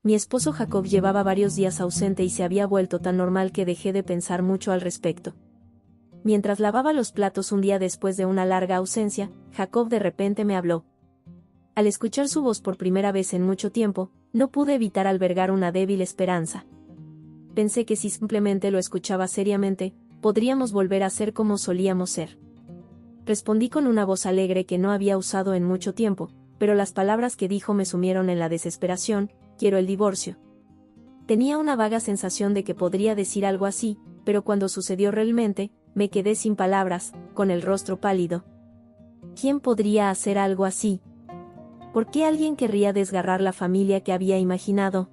Mi esposo Jacob llevaba varios días ausente y se había vuelto tan normal que dejé de pensar mucho al respecto. Mientras lavaba los platos un día después de una larga ausencia, Jacob de repente me habló. Al escuchar su voz por primera vez en mucho tiempo, no pude evitar albergar una débil esperanza. Pensé que si simplemente lo escuchaba seriamente, podríamos volver a ser como solíamos ser. Respondí con una voz alegre que no había usado en mucho tiempo, pero las palabras que dijo me sumieron en la desesperación: quiero el divorcio. Tenía una vaga sensación de que podría decir algo así, pero cuando sucedió realmente, me quedé sin palabras, con el rostro pálido. ¿Quién podría hacer algo así? ¿Por qué alguien querría desgarrar la familia que había imaginado?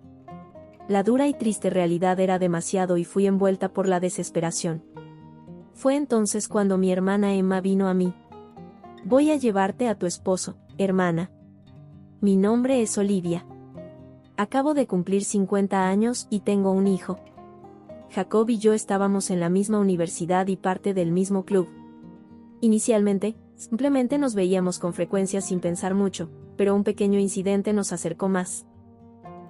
La dura y triste realidad era demasiado y fui envuelta por la desesperación. Fue entonces cuando mi hermana Emma vino a mí. Voy a llevarte a tu esposo, hermana. Mi nombre es Olivia. Acabo de cumplir 50 años y tengo un hijo. Jacob y yo estábamos en la misma universidad y parte del mismo club. Inicialmente, simplemente nos veíamos con frecuencia sin pensar mucho, pero un pequeño incidente nos acercó más.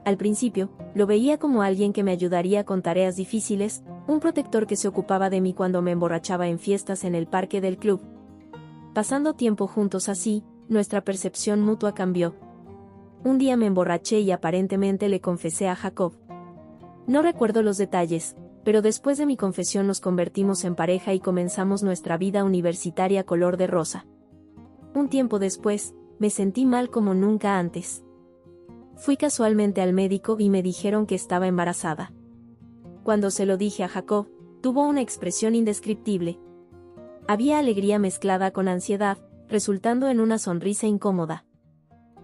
Al principio, lo veía como alguien que me ayudaría con tareas difíciles, un protector que se ocupaba de mí cuando me emborrachaba en fiestas en el parque del club. Pasando tiempo juntos así, nuestra percepción mutua cambió. Un día me emborraché y aparentemente le confesé a Jacob. No recuerdo los detalles, pero después de mi confesión nos convertimos en pareja y comenzamos nuestra vida universitaria color de rosa. Un tiempo después, me sentí mal como nunca antes. Fui casualmente al médico y me dijeron que estaba embarazada. Cuando se lo dije a Jacob, tuvo una expresión indescriptible. Había alegría mezclada con ansiedad, resultando en una sonrisa incómoda.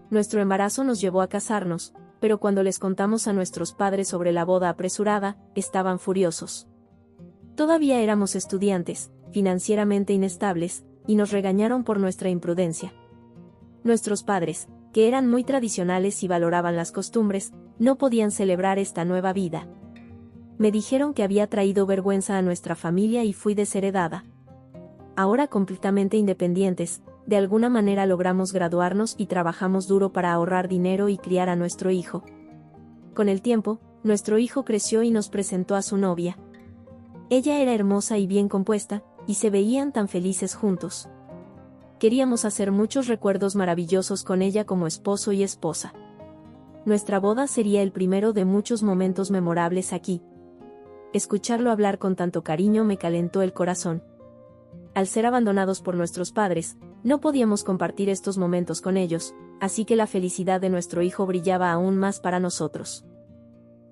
Nuestro embarazo nos llevó a casarnos, pero cuando les contamos a nuestros padres sobre la boda apresurada, estaban furiosos. Todavía éramos estudiantes, financieramente inestables, y nos regañaron por nuestra imprudencia. Nuestros padres, que eran muy tradicionales y valoraban las costumbres, no podían celebrar esta nueva vida. Me dijeron que había traído vergüenza a nuestra familia y fui desheredada. Ahora completamente independientes, de alguna manera logramos graduarnos y trabajamos duro para ahorrar dinero y criar a nuestro hijo. Con el tiempo, nuestro hijo creció y nos presentó a su novia. Ella era hermosa y bien compuesta, y se veían tan felices juntos. Queríamos hacer muchos recuerdos maravillosos con ella como esposo y esposa. Nuestra boda sería el primero de muchos momentos memorables aquí. Escucharlo hablar con tanto cariño me calentó el corazón. Al ser abandonados por nuestros padres, no podíamos compartir estos momentos con ellos, así que la felicidad de nuestro hijo brillaba aún más para nosotros.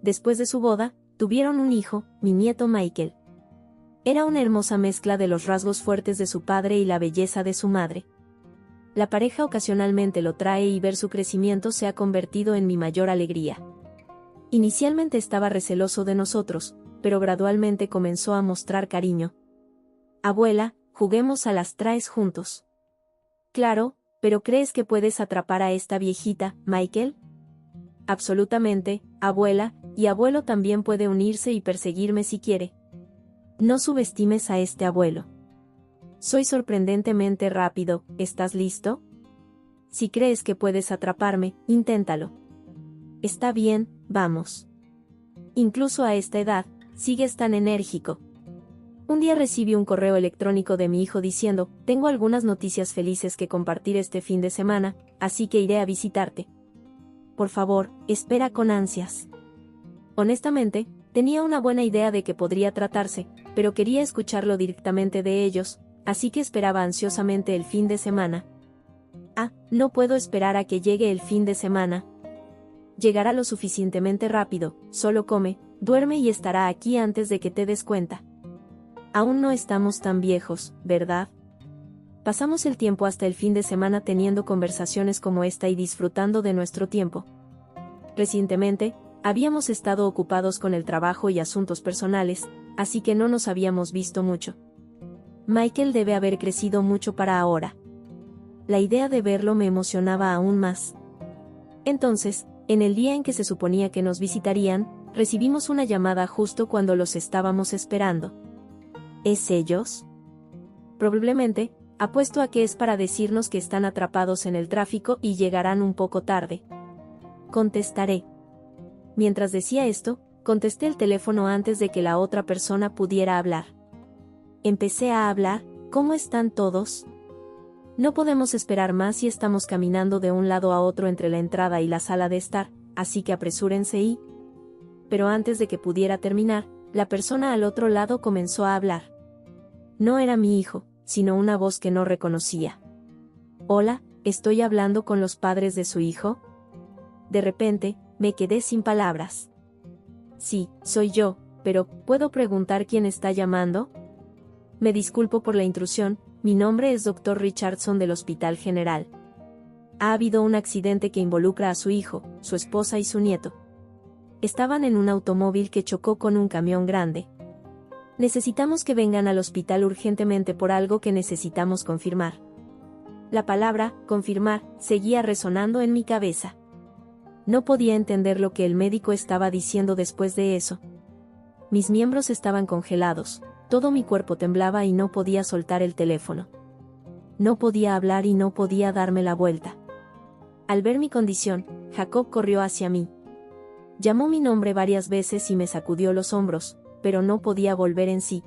Después de su boda, tuvieron un hijo, mi nieto Michael. Era una hermosa mezcla de los rasgos fuertes de su padre y la belleza de su madre. La pareja ocasionalmente lo trae y ver su crecimiento se ha convertido en mi mayor alegría. Inicialmente estaba receloso de nosotros, pero gradualmente comenzó a mostrar cariño. Abuela, juguemos a las traes juntos. Claro, pero ¿crees que puedes atrapar a esta viejita, Michael? Absolutamente, abuela, y abuelo también puede unirse y perseguirme si quiere. No subestimes a este abuelo. Soy sorprendentemente rápido, ¿estás listo? Si crees que puedes atraparme, inténtalo. Está bien, vamos. Incluso a esta edad, sigues tan enérgico. Un día recibí un correo electrónico de mi hijo diciendo: tengo algunas noticias felices que compartir este fin de semana, así que iré a visitarte. Por favor, espera con ansias. Honestamente, tenía una buena idea de qué podría tratarse, pero quería escucharlo directamente de ellos, así que esperaba ansiosamente el fin de semana. No puedo esperar a que llegue el fin de semana. Llegará lo suficientemente rápido, solo come, duerme y estará aquí antes de que te des cuenta. Aún no estamos tan viejos, ¿verdad? Pasamos el tiempo hasta el fin de semana teniendo conversaciones como esta y disfrutando de nuestro tiempo. Recientemente, habíamos estado ocupados con el trabajo y asuntos personales, así que no nos habíamos visto mucho. Michael debe haber crecido mucho para ahora. La idea de verlo me emocionaba aún más. Entonces, en el día en que se suponía que nos visitarían, recibimos una llamada justo cuando los estábamos esperando. ¿Es ellos? Probablemente, apuesto a que es para decirnos que están atrapados en el tráfico y llegarán un poco tarde. Contestaré. Mientras decía esto, contesté el teléfono antes de que la otra persona pudiera hablar. Empecé a hablar. ¿Cómo están todos? No podemos esperar más y estamos caminando de un lado a otro entre la entrada y la sala de estar, así que apresúrense y... Pero antes de que pudiera terminar, la persona al otro lado comenzó a hablar. No era mi hijo, sino una voz que no reconocía. Hola, ¿estoy hablando con los padres de su hijo? De repente, me quedé sin palabras. Sí, soy yo, pero ¿puedo preguntar quién está llamando? Me disculpo por la intrusión, mi nombre es Dr. Richardson del Hospital General. Ha habido un accidente que involucra a su hijo, su esposa y su nieto. Estaban en un automóvil que chocó con un camión grande. Necesitamos que vengan al hospital urgentemente por algo que necesitamos confirmar. La palabra, confirmar, seguía resonando en mi cabeza. No podía entender lo que el médico estaba diciendo después de eso. Mis miembros estaban congelados, todo mi cuerpo temblaba y no podía soltar el teléfono. No podía hablar y no podía darme la vuelta. Al ver mi condición, Jacob corrió hacia mí. Llamó mi nombre varias veces y me sacudió los hombros, pero no podía volver en sí.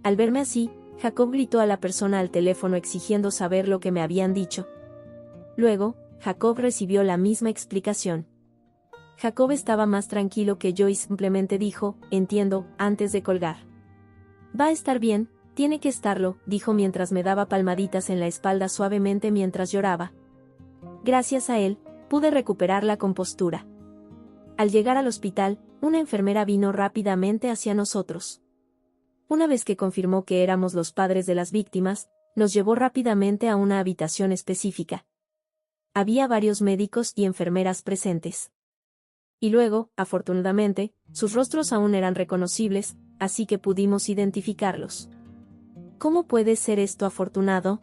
Al verme así, Jacob gritó a la persona al teléfono exigiendo saber lo que me habían dicho. Luego, Jacob recibió la misma explicación. Jacob estaba más tranquilo que yo y simplemente dijo, entiendo, antes de colgar. Va a estar bien, tiene que estarlo, dijo mientras me daba palmaditas en la espalda suavemente mientras lloraba. Gracias a él, pude recuperar la compostura. Al llegar al hospital, una enfermera vino rápidamente hacia nosotros. Una vez que confirmó que éramos los padres de las víctimas, nos llevó rápidamente a una habitación específica. Había varios médicos y enfermeras presentes. Y luego, afortunadamente, sus rostros aún eran reconocibles, así que pudimos identificarlos. ¿Cómo puede ser esto afortunado?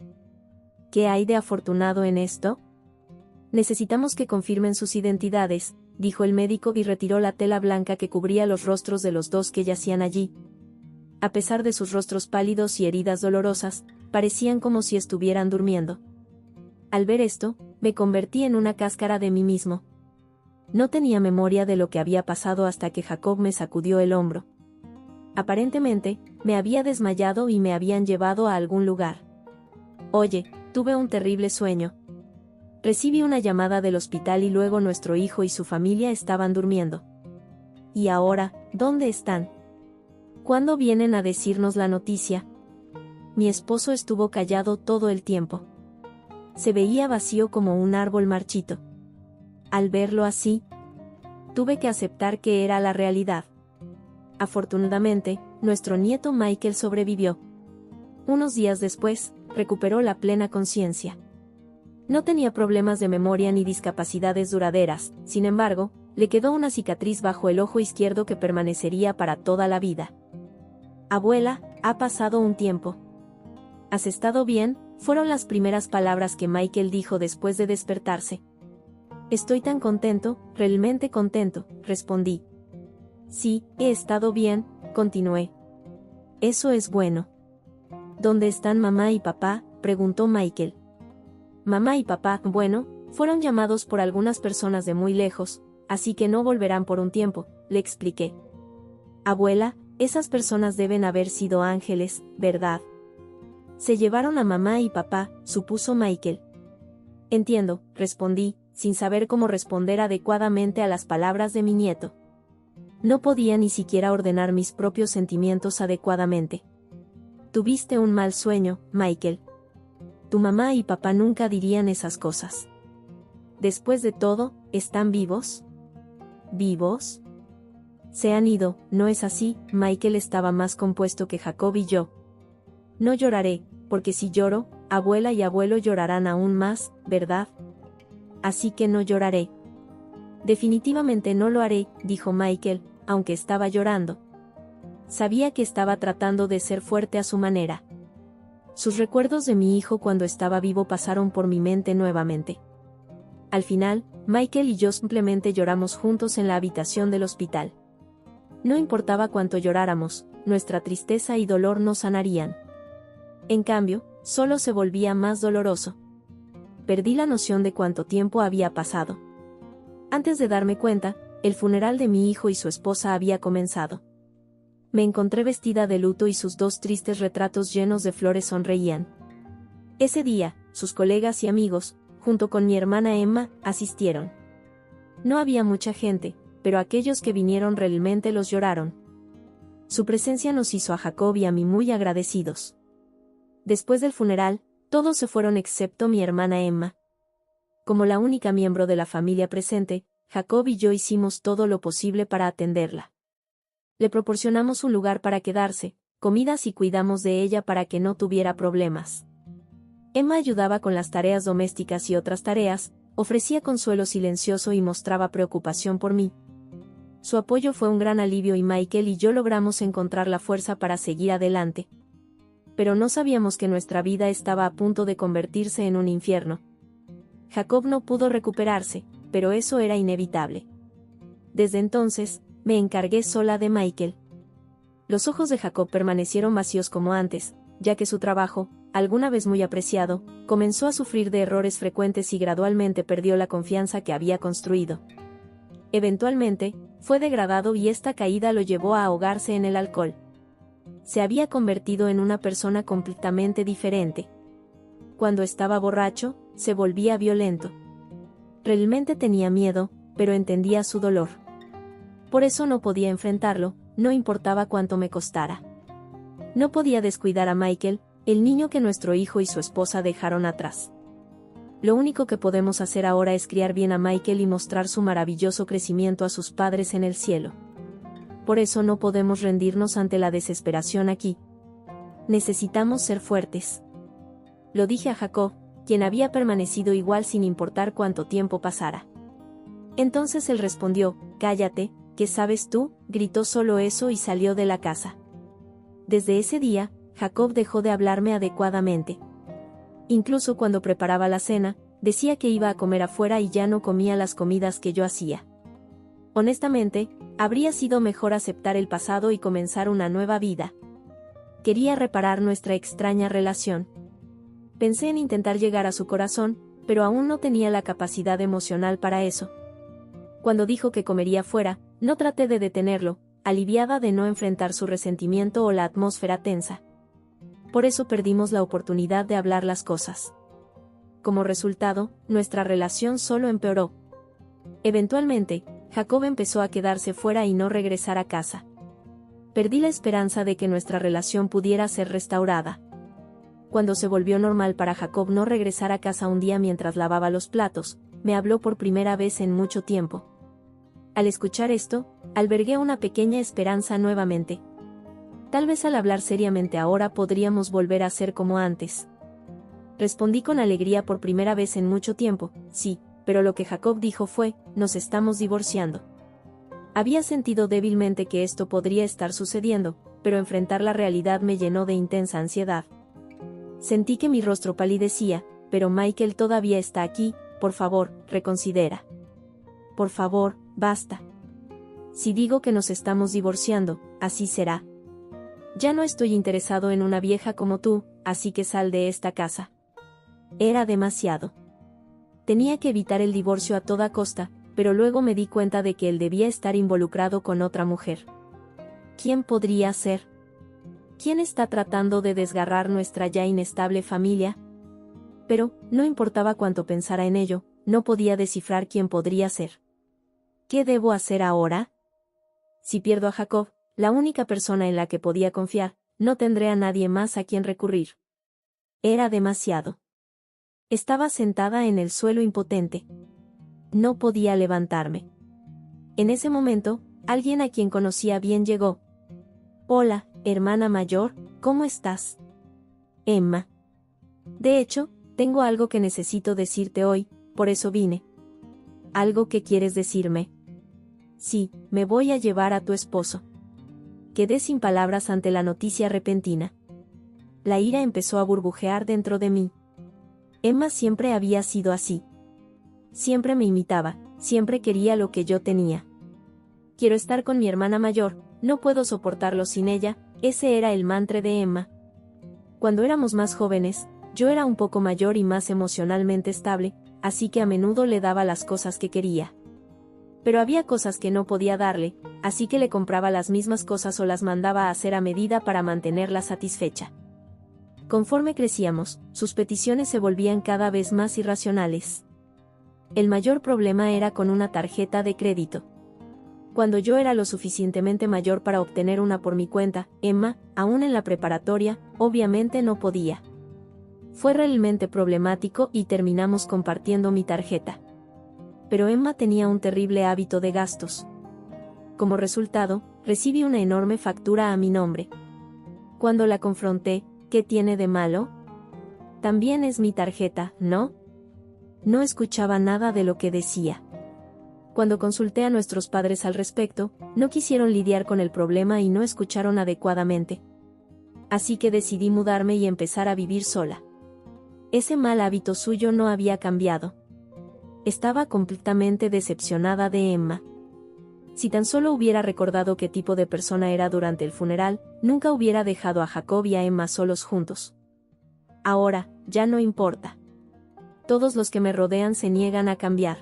¿Qué hay de afortunado en esto? Necesitamos que confirmen sus identidades, dijo el médico y retiró la tela blanca que cubría los rostros de los dos que yacían allí. A pesar de sus rostros pálidos y heridas dolorosas, parecían como si estuvieran durmiendo. Al ver esto, me convertí en una cáscara de mí mismo. No tenía memoria de lo que había pasado hasta que Jacob me sacudió el hombro. Aparentemente, me había desmayado y me habían llevado a algún lugar. Oye, tuve un terrible sueño. Recibí una llamada del hospital y luego nuestro hijo y su familia estaban durmiendo. ¿Y ahora, dónde están? ¿Cuándo vienen a decirnos la noticia? Mi esposo estuvo callado todo el tiempo. Se veía vacío como un árbol marchito. Al verlo así, tuve que aceptar que era la realidad. Afortunadamente, nuestro nieto Michael sobrevivió. Unos días después, recuperó la plena conciencia. No tenía problemas de memoria ni discapacidades duraderas, sin embargo, le quedó una cicatriz bajo el ojo izquierdo que permanecería para toda la vida. Abuela, ha pasado un tiempo. ¿Has estado bien?, fueron las primeras palabras que Michael dijo después de despertarse. Estoy tan contento, realmente contento, respondí. Sí, he estado bien, continué. Eso es bueno. ¿Dónde están mamá y papá?, preguntó Michael. Mamá y papá, bueno, fueron llamados por algunas personas de muy lejos, así que no volverán por un tiempo, le expliqué. Abuela, esas personas deben haber sido ángeles, ¿verdad? Se llevaron a mamá y papá, supuso Michael. Entiendo, respondí, sin saber cómo responder adecuadamente a las palabras de mi nieto. No podía ni siquiera ordenar mis propios sentimientos adecuadamente. Tuviste un mal sueño, Michael. Tu mamá y papá nunca dirían esas cosas. Después de todo, ¿están vivos? ¿Vivos? Se han ido, ¿no es así? Michael estaba más compuesto que Jacob y yo. No lloraré, porque si lloro, abuela y abuelo llorarán aún más, ¿verdad? Así que no lloraré. Definitivamente no lo haré, dijo Michael, aunque estaba llorando. Sabía que estaba tratando de ser fuerte a su manera. Sus recuerdos de mi hijo cuando estaba vivo pasaron por mi mente nuevamente. Al final, Michael y yo simplemente lloramos juntos en la habitación del hospital. No importaba cuánto lloráramos, nuestra tristeza y dolor no sanarían. En cambio, solo se volvía más doloroso. Perdí la noción de cuánto tiempo había pasado. Antes de darme cuenta, El funeral de mi hijo y su esposa había comenzado. Me encontré vestida de luto y sus dos tristes retratos llenos de flores sonreían. Ese día, sus colegas y amigos, junto con mi hermana Emma, asistieron. No había mucha gente, pero aquellos que vinieron realmente los lloraron. Su presencia nos hizo a Jacob y a mí muy agradecidos. Después del funeral, todos se fueron excepto mi hermana Emma. Como la única miembro de la familia presente, Jacob y yo hicimos todo lo posible para atenderla. Le proporcionamos un lugar para quedarse, comidas y cuidamos de ella para que no tuviera problemas. Emma ayudaba con las tareas domésticas y otras tareas, ofrecía consuelo silencioso y mostraba preocupación por mí. Su apoyo fue un gran alivio y Michael y yo logramos encontrar la fuerza para seguir adelante. Pero no sabíamos que nuestra vida estaba a punto de convertirse en un infierno. Jacob no pudo recuperarse, pero eso era inevitable. Desde entonces, me encargué sola de Michael. Los ojos de Jacob permanecieron vacíos como antes, ya que su trabajo, alguna vez muy apreciado, comenzó a sufrir de errores frecuentes y gradualmente perdió la confianza que había construido. Eventualmente, fue degradado y esta caída lo llevó a ahogarse en el alcohol. Se había convertido en una persona completamente diferente. Cuando estaba borracho, se volvía violento. Realmente tenía miedo, pero entendía su dolor. Por eso no podía enfrentarlo, no importaba cuánto me costara. No podía descuidar a Michael, el niño que nuestro hijo y su esposa dejaron atrás. Lo único que podemos hacer ahora es criar bien a Michael y mostrar su maravilloso crecimiento a sus padres en el cielo. Por eso no podemos rendirnos ante la desesperación aquí. Necesitamos ser fuertes. Lo dije a Jacob, quien había permanecido igual sin importar cuánto tiempo pasara. Entonces él respondió, «Cállate, ¿qué sabes tú?», gritó solo eso y salió de la casa. Desde ese día, Jacob dejó de hablarme adecuadamente. Incluso cuando preparaba la cena, decía que iba a comer afuera y ya no comía las comidas que yo hacía. Honestamente, habría sido mejor aceptar el pasado y comenzar una nueva vida. Quería reparar nuestra extraña relación. Pensé en intentar llegar a su corazón, pero aún no tenía la capacidad emocional para eso. Cuando dijo que comería fuera, no traté de detenerlo, aliviada de no enfrentar su resentimiento o la atmósfera tensa. Por eso perdimos la oportunidad de hablar las cosas. Como resultado, nuestra relación solo empeoró. Eventualmente, Jacob empezó a quedarse fuera y no regresar a casa. Perdí la esperanza de que nuestra relación pudiera ser restaurada. Cuando se volvió normal para Jacob no regresar a casa un día mientras lavaba los platos, me habló por primera vez en mucho tiempo. Al escuchar esto, albergué una pequeña esperanza nuevamente. Tal vez al hablar seriamente ahora podríamos volver a ser como antes. Respondí con alegría por primera vez en mucho tiempo, sí, pero lo que Jacob dijo fue, nos estamos divorciando. Había sentido débilmente que esto podría estar sucediendo, pero enfrentar la realidad me llenó de intensa ansiedad. Sentí que mi rostro palidecía, pero Michael todavía está aquí, por favor, reconsidera. Por favor, basta. Si digo que nos estamos divorciando, así será. Ya no estoy interesado en una vieja como tú, así que sal de esta casa. Era demasiado. Tenía que evitar el divorcio a toda costa, pero luego me di cuenta de que él debía estar involucrado con otra mujer. ¿Quién podría ser? ¿Quién está tratando de desgarrar nuestra ya inestable familia? Pero, no importaba cuánto pensara en ello, no podía descifrar quién podría ser. ¿Qué debo hacer ahora? Si pierdo a Jacob, la única persona en la que podía confiar, no tendré a nadie más a quien recurrir. Era demasiado. Estaba sentada en el suelo impotente. No podía levantarme. En ese momento, alguien a quien conocía bien llegó. Hola, hermana mayor, ¿cómo estás? Emma. De hecho, tengo algo que necesito decirte hoy, por eso vine. ¿Algo que quieres decirme? Sí, me voy a llevar a tu esposo. Quedé sin palabras ante la noticia repentina. La ira empezó a burbujear dentro de mí. Emma siempre había sido así. Siempre me imitaba, siempre quería lo que yo tenía. Quiero estar con mi hermana mayor, no puedo soportarlo sin ella, ese era el mantra de Emma. Cuando éramos más jóvenes, yo era un poco mayor y más emocionalmente estable, así que a menudo le daba las cosas que quería. Pero había cosas que no podía darle, así que le compraba las mismas cosas o las mandaba a hacer a medida para mantenerla satisfecha. Conforme crecíamos, sus peticiones se volvían cada vez más irracionales. El mayor problema era con una tarjeta de crédito. Cuando yo era lo suficientemente mayor para obtener una por mi cuenta, Emma, aún en la preparatoria, obviamente no podía. Fue realmente problemático y terminamos compartiendo mi tarjeta. Pero Emma tenía un terrible hábito de gastos. Como resultado, recibí una enorme factura a mi nombre. Cuando la confronté, ¿qué tiene de malo? También es mi tarjeta, ¿no? No escuchaba nada de lo que decía. Cuando consulté a nuestros padres al respecto, no quisieron lidiar con el problema y no escucharon adecuadamente. Así que decidí mudarme y empezar a vivir sola. Ese mal hábito suyo no había cambiado. Estaba completamente decepcionada de Emma. Si tan solo hubiera recordado qué tipo de persona era durante el funeral, nunca hubiera dejado a Jacob y a Emma solos juntos. Ahora, ya no importa. Todos los que me rodean se niegan a cambiar.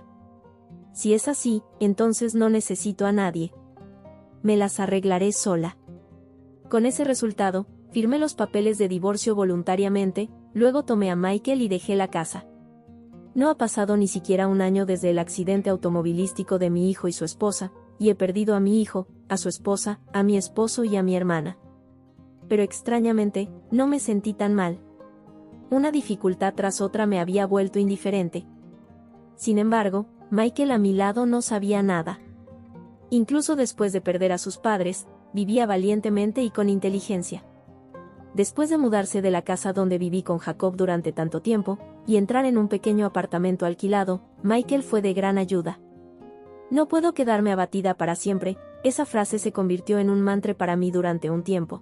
Si es así, entonces no necesito a nadie. Me las arreglaré sola. Con ese resultado, firmé los papeles de divorcio voluntariamente, luego tomé a Michael y dejé la casa. No ha pasado ni siquiera un año desde el accidente automovilístico de mi hijo y su esposa, y he perdido a mi hijo, a su esposa, a mi esposo y a mi hermana. Pero extrañamente, no me sentí tan mal. Una dificultad tras otra me había vuelto indiferente. Sin embargo, Michael a mi lado no sabía nada. Incluso después de perder a sus padres, vivía valientemente y con inteligencia. Después de mudarse de la casa donde viví con Jacob durante tanto tiempo, y entrar en un pequeño apartamento alquilado, Michael fue de gran ayuda. No puedo quedarme abatida para siempre, esa frase se convirtió en un mantra para mí durante un tiempo.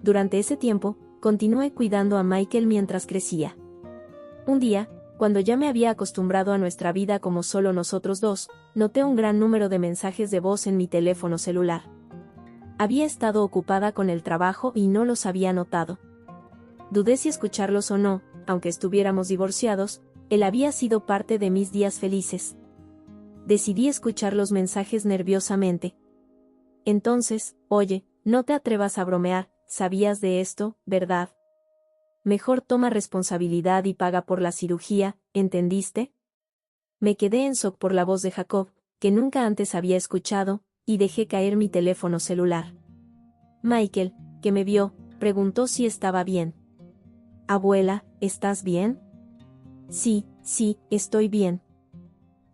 Durante ese tiempo, continué cuidando a Michael mientras crecía. Un día, cuando ya me había acostumbrado a nuestra vida como solo nosotros dos, noté un gran número de mensajes de voz en mi teléfono celular. Había estado ocupada con el trabajo y no los había notado. Dudé si escucharlos o no, aunque estuviéramos divorciados, él había sido parte de mis días felices. Decidí escuchar los mensajes nerviosamente. Entonces, oye, no te atrevas a bromear, sabías de esto, ¿verdad? Mejor toma responsabilidad y paga por la cirugía, ¿entendiste? Me quedé en shock por la voz de Jacob, que nunca antes había escuchado, y dejé caer mi teléfono celular. Michael, que me vio, preguntó si estaba bien. Abuela, ¿estás bien? Sí, estoy bien.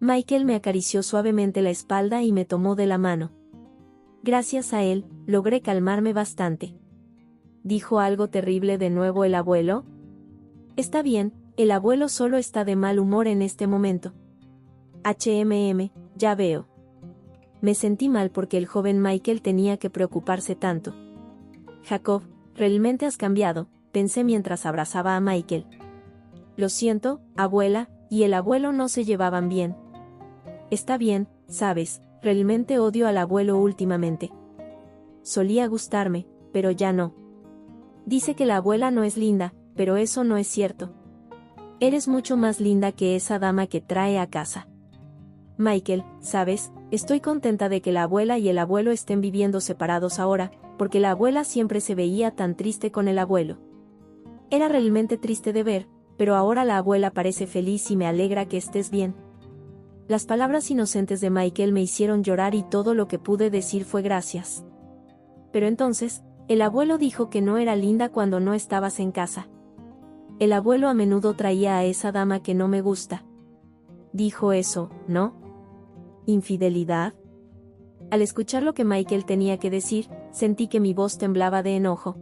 Michael me acarició suavemente la espalda y me tomó de la mano. Gracias a él, logré calmarme bastante. ¿Dijo algo terrible de nuevo el abuelo? Está bien, el abuelo solo está de mal humor en este momento. Ya veo. Me sentí mal porque el joven Michael tenía que preocuparse tanto. Jacob, realmente has cambiado, pensé mientras abrazaba a Michael. Lo siento, abuela, y el abuelo no se llevaban bien. Está bien, sabes, realmente odio al abuelo últimamente. Solía gustarme, pero ya no. Dice que la abuela no es linda, pero eso no es cierto. Eres mucho más linda que esa dama que trae a casa. Michael, sabes, estoy contenta de que la abuela y el abuelo estén viviendo separados ahora, porque la abuela siempre se veía tan triste con el abuelo. Era realmente triste de ver, pero ahora la abuela parece feliz y me alegra que estés bien. Las palabras inocentes de Michael me hicieron llorar y todo lo que pude decir fue gracias. Pero entonces, el abuelo dijo que no era linda cuando no estabas en casa. El abuelo a menudo traía a esa dama que no me gusta. Dijo eso, ¿no? ¿Infidelidad? Al escuchar lo que Michael tenía que decir, sentí que mi voz temblaba de enojo.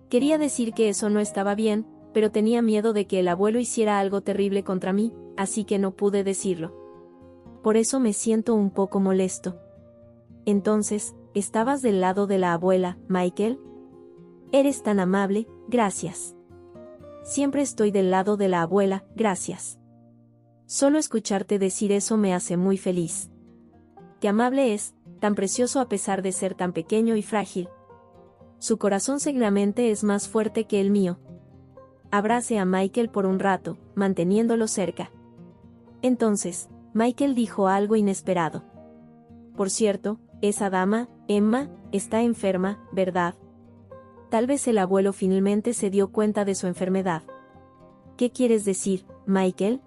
Quería decir que eso no estaba bien, pero tenía miedo de que el abuelo hiciera algo terrible contra mí, así que no pude decirlo. Por eso me siento un poco molesto. Entonces, ¿estabas del lado de la abuela, Michael? Eres tan amable, gracias. Siempre estoy del lado de la abuela, gracias. Solo escucharte decir eso me hace muy feliz. Qué amable es, tan precioso a pesar de ser tan pequeño y frágil. Su corazón seguramente es más fuerte que el mío. Abracé a Michael por un rato, manteniéndolo cerca. Entonces, Michael dijo algo inesperado. Por cierto, esa dama, Emma, está enferma, ¿verdad? Tal vez el abuelo finalmente se dio cuenta de su enfermedad. ¿Qué quieres decir, Michael?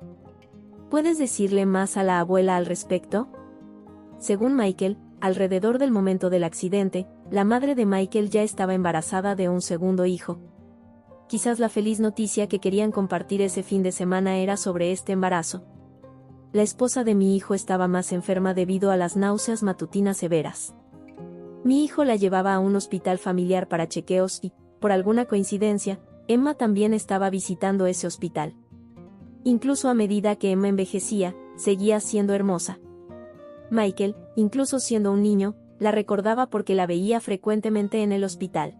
¿Puedes decirle más a la abuela al respecto? Según Michael, alrededor del momento del accidente, la madre de Michael ya estaba embarazada de un segundo hijo. Quizás la feliz noticia que querían compartir ese fin de semana era sobre este embarazo. La esposa de mi hijo estaba más enferma debido a las náuseas matutinas severas. Mi hijo la llevaba a un hospital familiar para chequeos y, por alguna coincidencia, Emma también estaba visitando ese hospital. Incluso a medida que Emma envejecía, seguía siendo hermosa. Michael, incluso siendo un niño, la recordaba porque la veía frecuentemente en el hospital.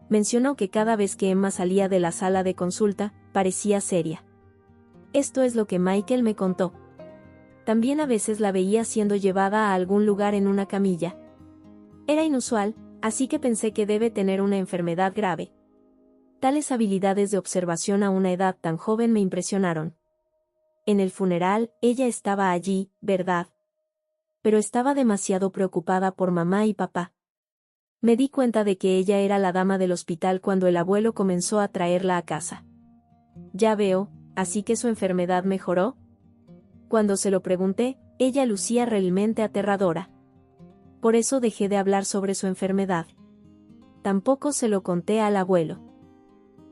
Mencionó que cada vez que Emma salía de la sala de consulta, parecía seria. Esto es lo que Michael me contó. También a veces la veía siendo llevada a algún lugar en una camilla. Era inusual, así que pensé que debe tener una enfermedad grave. Tales habilidades de observación a una edad tan joven me impresionaron. En el funeral, ella estaba allí, ¿verdad? Pero estaba demasiado preocupada por mamá y papá. Me di cuenta de que ella era la dama del hospital cuando el abuelo comenzó a traerla a casa. Ya veo, ¿así que su enfermedad mejoró? Cuando se lo pregunté, ella lucía realmente aterradora. Por eso dejé de hablar sobre su enfermedad. Tampoco se lo conté al abuelo.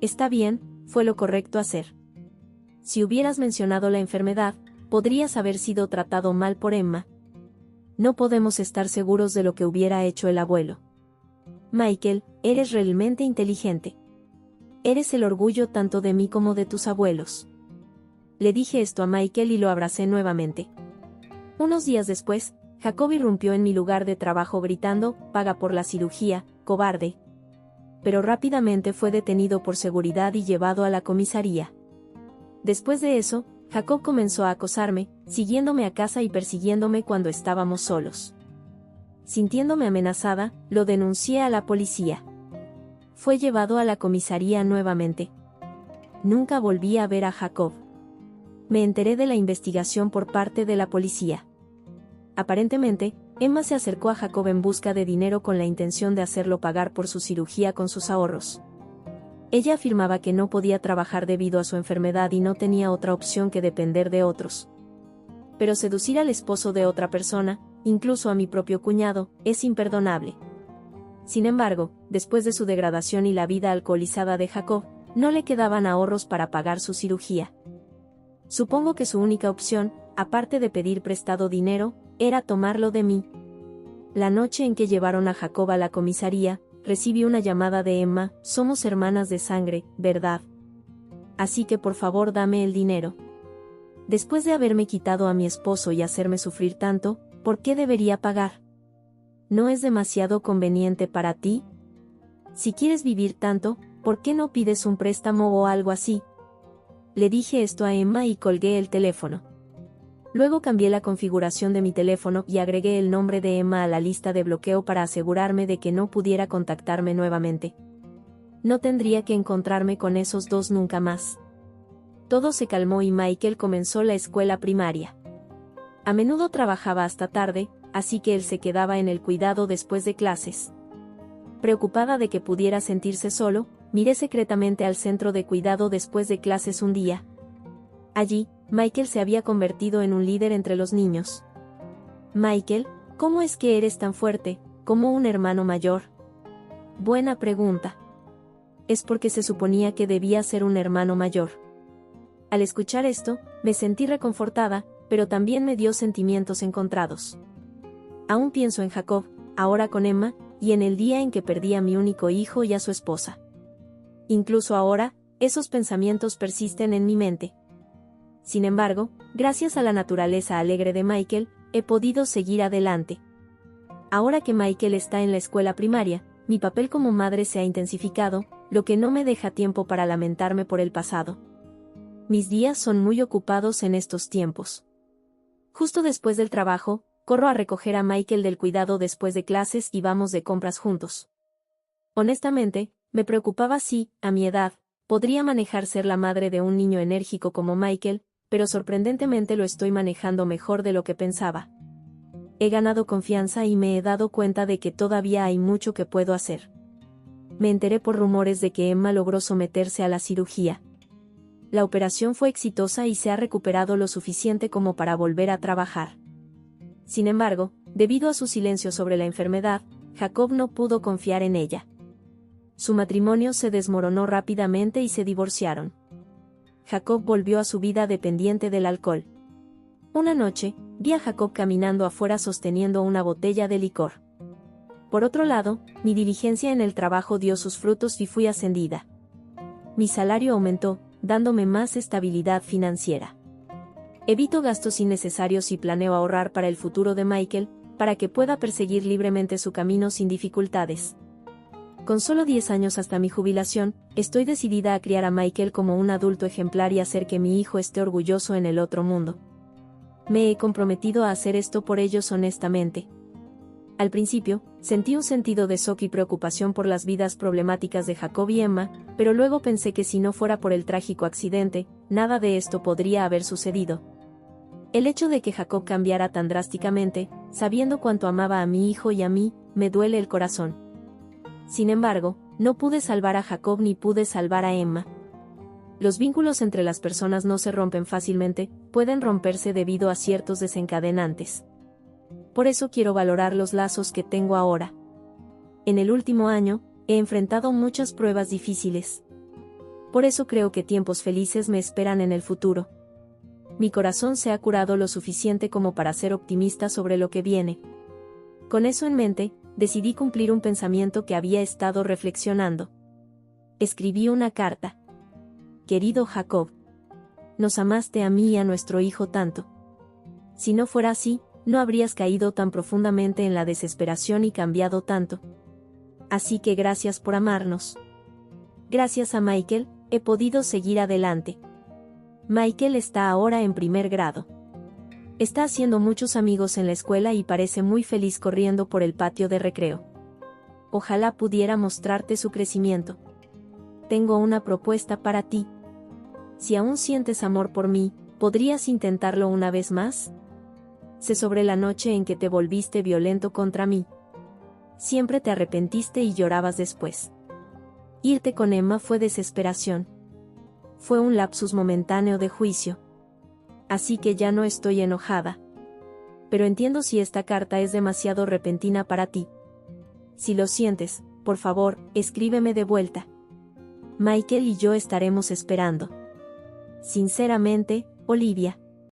Está bien, fue lo correcto hacer. Si hubieras mencionado la enfermedad, podrías haber sido tratado mal por Emma. No podemos estar seguros de lo que hubiera hecho el abuelo. Michael, eres realmente inteligente. Eres el orgullo tanto de mí como de tus abuelos. Le dije esto a Michael y lo abracé nuevamente. Unos días después, Jacob irrumpió en mi lugar de trabajo gritando, «Paga por la cirugía, cobarde». Pero rápidamente fue detenido por seguridad y llevado a la comisaría. Después de eso, Jacob comenzó a acosarme, siguiéndome a casa y persiguiéndome cuando estábamos solos. Sintiéndome amenazada, lo denuncié a la policía. Fue llevado a la comisaría nuevamente. Nunca volví a ver a Jacob. Me enteré de la investigación por parte de la policía. Aparentemente, Emma se acercó a Jacob en busca de dinero con la intención de hacerlo pagar por su cirugía con sus ahorros. Ella afirmaba que no podía trabajar debido a su enfermedad y no tenía otra opción que depender de otros. Pero seducir al esposo de otra persona, incluso a mi propio cuñado, es imperdonable. Sin embargo, después de su degradación y la vida alcoholizada de Jacob, no le quedaban ahorros para pagar su cirugía. Supongo que su única opción, aparte de pedir prestado dinero, era tomarlo de mí. La noche en que llevaron a Jacob a la comisaría, recibí una llamada de Emma, «Somos hermanas de sangre, ¿verdad? Así que por favor dame el dinero». Después de haberme quitado a mi esposo y hacerme sufrir tanto, ¿por qué debería pagar? ¿No es demasiado conveniente para ti? Si quieres vivir tanto, ¿por qué no pides un préstamo o algo así? Le dije esto a Emma y colgué el teléfono. Luego cambié la configuración de mi teléfono y agregué el nombre de Emma a la lista de bloqueo para asegurarme de que no pudiera contactarme nuevamente. No tendría que encontrarme con esos dos nunca más. Todo se calmó y Michael comenzó la escuela primaria. A menudo trabajaba hasta tarde, así que él se quedaba en el cuidado después de clases. Preocupada de que pudiera sentirse solo, miré secretamente al centro de cuidado después de clases un día. Allí, Michael se había convertido en un líder entre los niños. «Michael, ¿cómo es que eres tan fuerte, como un hermano mayor?» Buena pregunta. Es porque se suponía que debía ser un hermano mayor. Al escuchar esto, me sentí reconfortada, pero también me dio sentimientos encontrados. Aún pienso en Jacob, ahora con Emma, y en el día en que perdí a mi único hijo y a su esposa. Incluso ahora, esos pensamientos persisten en mi mente. Sin embargo, gracias a la naturaleza alegre de Michael, he podido seguir adelante. Ahora que Michael está en la escuela primaria, mi papel como madre se ha intensificado, lo que no me deja tiempo para lamentarme por el pasado. Mis días son muy ocupados en estos tiempos. Justo después del trabajo, corro a recoger a Michael del cuidado después de clases y vamos de compras juntos. Honestamente, me preocupaba si, a mi edad, podría manejar ser la madre de un niño enérgico como Michael, pero sorprendentemente lo estoy manejando mejor de lo que pensaba. he ganado confianza y me he dado cuenta de que todavía hay mucho que puedo hacer. Me enteré por rumores de que Emma logró someterse a la cirugía. La operación fue exitosa y se ha recuperado lo suficiente como para volver a trabajar. Sin embargo, debido a su silencio sobre la enfermedad, Jacob no pudo confiar en ella. Su matrimonio se desmoronó rápidamente y se divorciaron. Jacob volvió a su vida dependiente del alcohol. Una noche, vi a Jacob caminando afuera sosteniendo una botella de licor. Por otro lado, mi diligencia en el trabajo dio sus frutos y fui ascendida. Mi salario aumentó, dándome más estabilidad financiera. Evito gastos innecesarios y planeo ahorrar para el futuro de Michael, para que pueda perseguir libremente su camino sin dificultades. Con solo 10 años hasta mi jubilación, estoy decidida a criar a Michael como un adulto ejemplar y hacer que mi hijo esté orgulloso en el otro mundo. Me he comprometido a hacer esto por ellos honestamente. Al principio, sentí un sentido de shock y preocupación por las vidas problemáticas de Jacob y Emma, pero luego pensé que si no fuera por el trágico accidente, nada de esto podría haber sucedido. El hecho de que Jacob cambiara tan drásticamente, sabiendo cuánto amaba a mi hijo y a mí, me duele el corazón. Sin embargo, no pude salvar a Jacob ni pude salvar a Emma. Los vínculos entre las personas no se rompen fácilmente, pueden romperse debido a ciertos desencadenantes. Por eso quiero valorar los lazos que tengo ahora. En el último año, he enfrentado muchas pruebas difíciles. Por eso creo que tiempos felices me esperan en el futuro. Mi corazón se ha curado lo suficiente como para ser optimista sobre lo que viene. Con eso en mente, decidí cumplir un pensamiento que había estado reflexionando. Escribí una carta. Querido Jacob, nos amaste a mí y a nuestro hijo tanto. Si no fuera así, no habrías caído tan profundamente en la desesperación y cambiado tanto. Así que gracias por amarnos. Gracias a Michael, he podido seguir adelante. Michael está ahora en primer grado. Está haciendo muchos amigos en la escuela y parece muy feliz corriendo por el patio de recreo. Ojalá pudiera mostrarte su crecimiento. Tengo una propuesta para ti. Si aún sientes amor por mí, ¿podrías intentarlo una vez más? Sé sobre la noche en que te volviste violento contra mí. Siempre te arrepentiste y llorabas después. Irte con Emma fue desesperación. Fue un lapsus momentáneo de juicio. Así que ya no estoy enojada. Pero entiendo si esta carta es demasiado repentina para ti. Si lo sientes, por favor, escríbeme de vuelta. Michael y yo estaremos esperando. Sinceramente, Olivia.